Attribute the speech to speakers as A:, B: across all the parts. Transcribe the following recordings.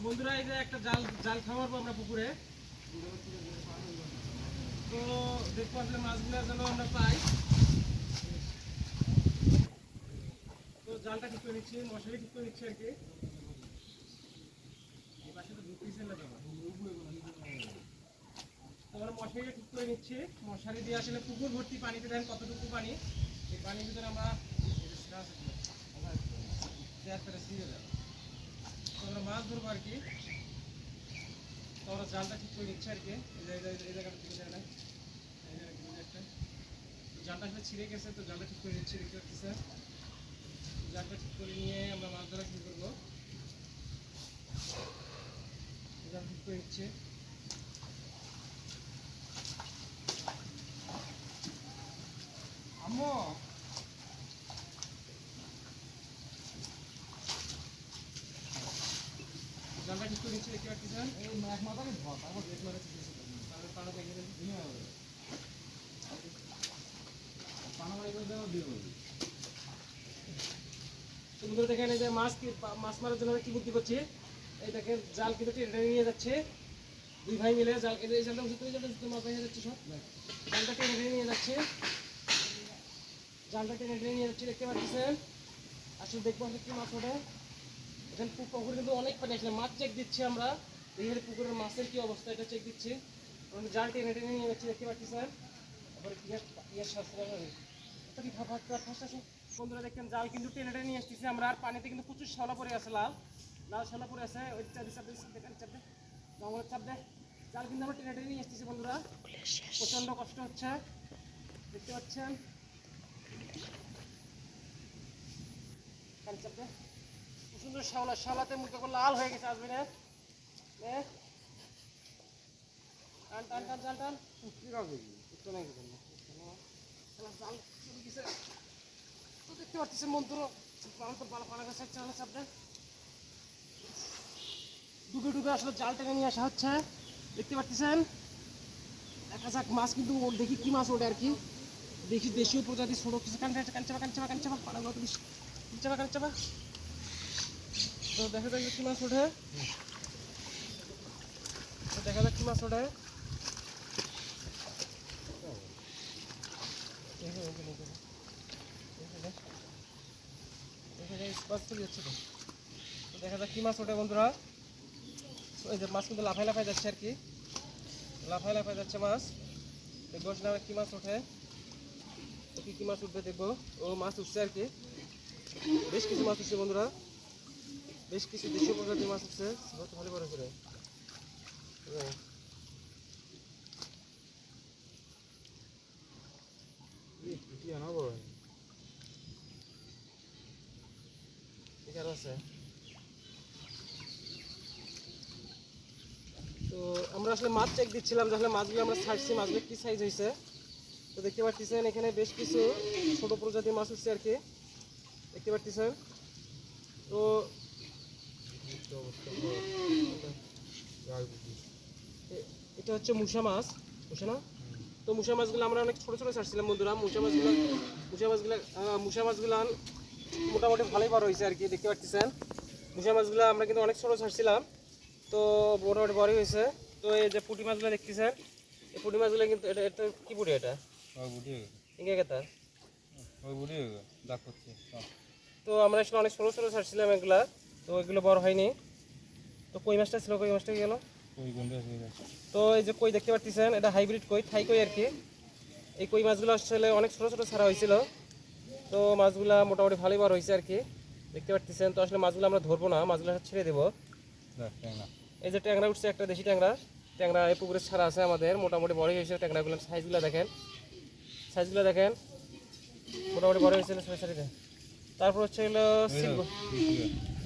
A: বন্ধুরা এই যে একটা জাল জাল খাওয়াবো আমরা পুকুরে। তো দেখবো আসলে মাছগুলো যেন আমরা পাই। তো জালটা ঠিক করে নিচ্ছি, মশারি ঠিক করে নিচ্ছি আর কি। এই পাশে তো ঢুকতেছে না জমা। আমরা মশারিটা ঠিক করে নিচ্ছি। মশারি দিয়ে আসলে পুকুর ভর্তি পানিতে দেন কতটুকু পানি, এই পানির ভিতরে আমরা আমরা মাছ ধরবো আর কি। তো আমরা জালটা ঠিক করে নিচ্ছি আর কি। এই জায়গাটা থেকে যায় না, জালটা আসলে ছিঁড়ে গেছে, তো জালটা ঠিক করে নিচ্ছি। দেখতে পাচ্ছি জালটা ঠিক করে নিয়ে আমরা মাছ ধরা শুরু করবো। জাল ঠিক করে নিচ্ছি। আম্মু জালটা ঠিক করে নিচ্ছি। দেখতে পাচ্ছেন এই মাছ মাথাকে ধর, তারপর দেখলো তারপর পাড়া দেখে সুন্দর দেখেন। এই যে মাছ মারার জন্য কি বুদ্ধি করছি, এই দেখেন জাল কিন্তু টেনে নিয়ে যাচ্ছে। দুই ভাই মিলে জাল, এই জালটা উচিত মাছ হয়ে যাচ্ছে, সব জালটা টেনে নিয়ে যাচ্ছে। জালটা টেনে নিয়ে যাচ্ছে, দেখতে পাচ্ছেন। আসলে দেখবো আসলে কি মাছ ওঠে। এখানে পুকুরে কিন্তু অনেক পানি আসলে মাছ চেক দিচ্ছি আমরা। এখানে পুকুরের মাছের কি অবস্থা এটা চেক দিচ্ছি। জাল টেনে নিয়ে যাচ্ছি, দেখতে পাচ্ছেন। তারপরে বন্ধুরা দেখেন জাল কিন্তু টেনে নিয়ে আসতেছি আমরা। আর পানিতে কিন্তু প্রচুর শ্যাওলা পড়ে আছে, লাল লাল শ্যাওলা পড়ে আছে। ওই চাপে জঙ্গলের চাপ দেয়। জাল কিন্তু আমরা টেনে নিয়ে আসতেছি বন্ধুরা। প্রচন্ড কষ্ট হচ্ছে, দেখতে পাচ্ছেন। চাপ দেয় সুন্দর শ্যাওলাতে মুখে করে লাল হয়ে গেছে। আসবে না টান টান টান টান টান দেখতে পাচ্ছেন বন্ধুরা। ডুবে ডুবে আসলে জাল টেনে নিয়ে আসা হচ্ছে, দেখতে পাচ্ছেন। দেখা যাক মাছ কিন্তু দেখি কি মাছ ওঠে আর কি। দেখি দেশীয় প্রজাতি ছোট কিছু কাঞ্চাবা। তো দেখা যাক কি মাছ ওঠে, দেখা যাক কি মাছ ওঠে। দেখা যাক কি মাছ ওঠে বন্ধুরা। এই যে মাছ কিন্তু লাফাই যাচ্ছে আর কি, লাফাই যাচ্ছে মাছ। দেখবো কি মাছ ওঠে, কি মাছ উঠবে দেখবো। ও মাছ উঠছে আর কি, বেশ কিছু মাছ উঠছে বন্ধুরা, বেশ কিছু দেশীয় প্রজাতির মাছ উঠছে। ভালো বড় করে আছে। তো আমরা আসলে মাছ চেক দিচ্ছিলাম যে আসলে মাছগুলো আমরা ছাড়ছি, মাছগুলো কি সাইজ হয়েছে। তো দেখতে পাচ্ছেন এখানে বেশ কিছু ছোট প্রজাতির মাছ উঠছে আর কি, দেখতে পাচ্ছেন। তো এটা হচ্ছে মুসা মাছ, মুসা না? তো মুসা মাছগুলো আমরা অনেক ছোট ছোট ছাড়ছিলাম বন্ধুরা। মুসা মাছগুলো মোটামুটি ভালোই বড় হয়েছে আর কি, দেখতে পাচ্ছেন। মুসা মাছগুলো আমরা কিন্তু অনেক ছোট ছাড়ছিলাম, তো মোটামুটি বড় হয়েছে। তো এই যে পুঁটি মাছগুলো দেখতেছেন, এই পুঁটি মাছগুলো কিন্তু এটা কি পুঁটি, এটা ইঙ্গে কেতা। তো আমরা আসলে অনেক ছোট ছোট ছাড়ছিলাম এগুলা, তো এগুলো বড় হয়নি। তো কই মাছটা ছিল, কই মাছটা গেল। তো এই যে কই দেখতে পাচ্ছেন, এটা হাইব্রিড কই, থাই কই আর কি। এই কই মাছগুলো আসলে অনেক ছোট ছোট ছাড়া হয়েছিল, তো মাছগুলা মোটামুটি ভালোই বড় হয়েছে আর কি, দেখতে পাচ্ছেন। তো আসলে মাছগুলো আমরা ধরবো না, মাছগুলো ছেড়ে দেবো। এই যে ট্যাংরা উঠছে, একটা দেশি ট্যাংরা এই পুকুরে ছাড়া আছে আমাদের, মোটামুটি বড় হয়েছে ট্যাংরাগুলো। সাইজগুলো দেখেন, মোটামুটি বড় হয়েছে সারিতে। তারপর হচ্ছে হলো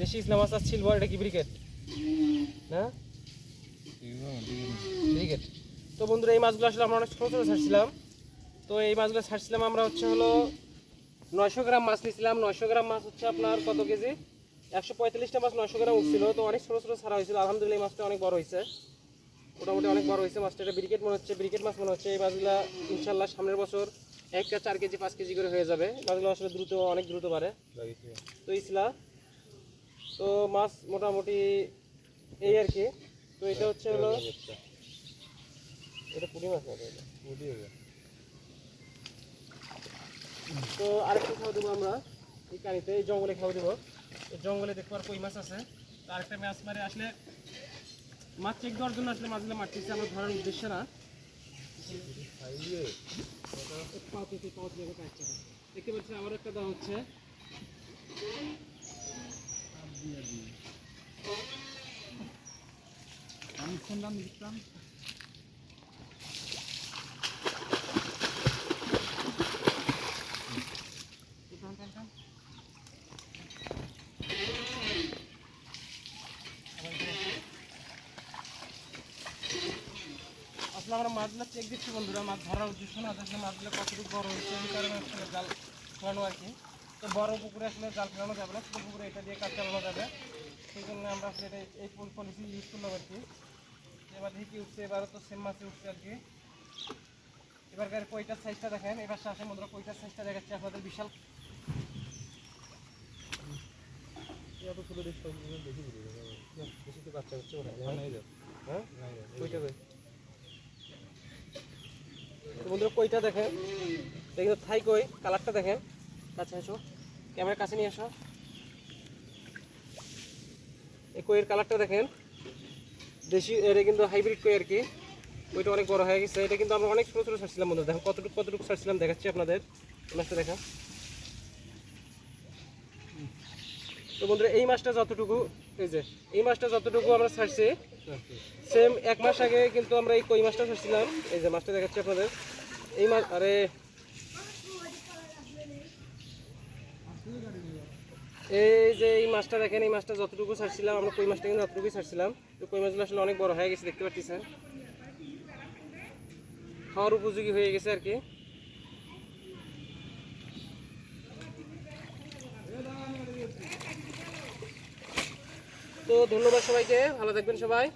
A: দেশি ইসলাম মাছ আর সিলভার, এটা কি ব্রিকেট না? ব্রিকেট। তো বন্ধুরা এই মাছগুলো আসলে আমরা অনেক ছোটো ছোটো ছাড়ছিলাম। তো এই মাছগুলো ছাড়ছিলাম আমরা হচ্ছে হলো 900 গ্রাম মাছ নিয়েছিলাম। 900 গ্রাম মাছ হচ্ছে আপনার কত কেজি, 145টা মাছ 900 গ্রাম উঠছিল। তো অনেক ছোটো ছোটো ছাড়া হয়েছিল, আলহামদুলিল্লাহ এই মাছটা অনেক বড় হয়েছে, মোটামুটি অনেক বড় হয়েছে মাছটা। এটা ব্রিকেট মনে হচ্ছে, ব্রিকেট মাছ মনে হচ্ছে। এই মাছগুলো ইনশাল্লাহ সামনের বছর 4 কেজি 5 কেজি করে হয়ে যাবে। মাছগুলো আসলে অনেক দ্রুত বাড়ে। তো ইসলা তো মাছ মোটামুটি আর কি। তো এটা হচ্ছে হলো এটা পুঁটি মাছ না, তো আরেকটা খাওয়া দেবো আমরা এই কানিতে, এই জঙ্গলে খাওয়া দেবো। এই জঙ্গলে দেখবো আর কই মাছ আছে। তো আরেকটা মাছ মারে আসলে মাছ চেক দেওয়ার জন্য আসলে মাছগুলো মারতেছি, আমরা ধরার উদ্দেশ্য না। দেখতে পাচ্ছি আবার একটা দেওয়া হচ্ছে। আসলে আমরা মাছগুলো চেক দিচ্ছি বন্ধুরা, মাছ ধরার উদ্দেশ্য না, আসলে মাছগুলো কতটুকু বড় হচ্ছে এই কারণে আসলে জাল ফেলানো আর কি। তো বড় পুকুরে আসলে জাল ফেলানো যাবে না, ছোটো পুকুরে এটা দিয়ে কাজ চালানো যাবে। সেই জন্য আমরা আসলে এটা এই পলিসি ইউজ করলাম আর কি। এবার দেখি কি উঠছে, এবারও তো সেম মাছই উঠছে আর কি। এবারকার কইটার সাইজটা দেখেন, এবার শ্বাসের মধ্যে কইটার সাইজটা দেখাচ্ছে আপনাদের, বিশাল। বাচ্চা হচ্ছে হ্যাঁ কইটা বন্ধুরা, কইটা দেখেন, এটা কিন্তু থাই কই, কালারটা দেখেন। কাছে এসো, ক্যামেরার কাছে নিয়ে এসো। এই কইয়ের কালারটা দেখেন, দেশি, এটা কিন্তু হাইব্রিড কই আর কি। কইটা অনেক বড় হয়ে গেছে। এটা কিন্তু আমরা অনেক ছোটো ছোটো ছাড়ছিলাম বন্ধুরা, দেখেন কতটুকু কতটুকু ছাড়ছিলাম, দেখাচ্ছি আপনাদের মাছটা দেখা। তো বন্ধুরা এই মাছটা যতটুকু, এই যে এই মাছটা যতটুকু আমরা ছাড়ছি, সেম 1 মাস আগে কিন্তু আমরা এই কই মাছটা ছাড়ছিলাম। এই যে মাছটা দেখাচ্ছি আপনাদের, এই মাছ, আরে এই যে এই মাছটা দেখেন, এই মাছটা যতটুকু ছাড়ছিলাম আমরা, কই মাছটা কিন্তু যতটুকুই ছাড়ছিলাম। তো কই মাছগুলো আসলে অনেক বড় হয়ে গেছে, দেখতে পাচ্ছেন, খাওয়ার উপযোগী হয়ে গেছে আর কি। তো ধন্যবাদ সবাইকে, ভালো থাকবেন সবাই।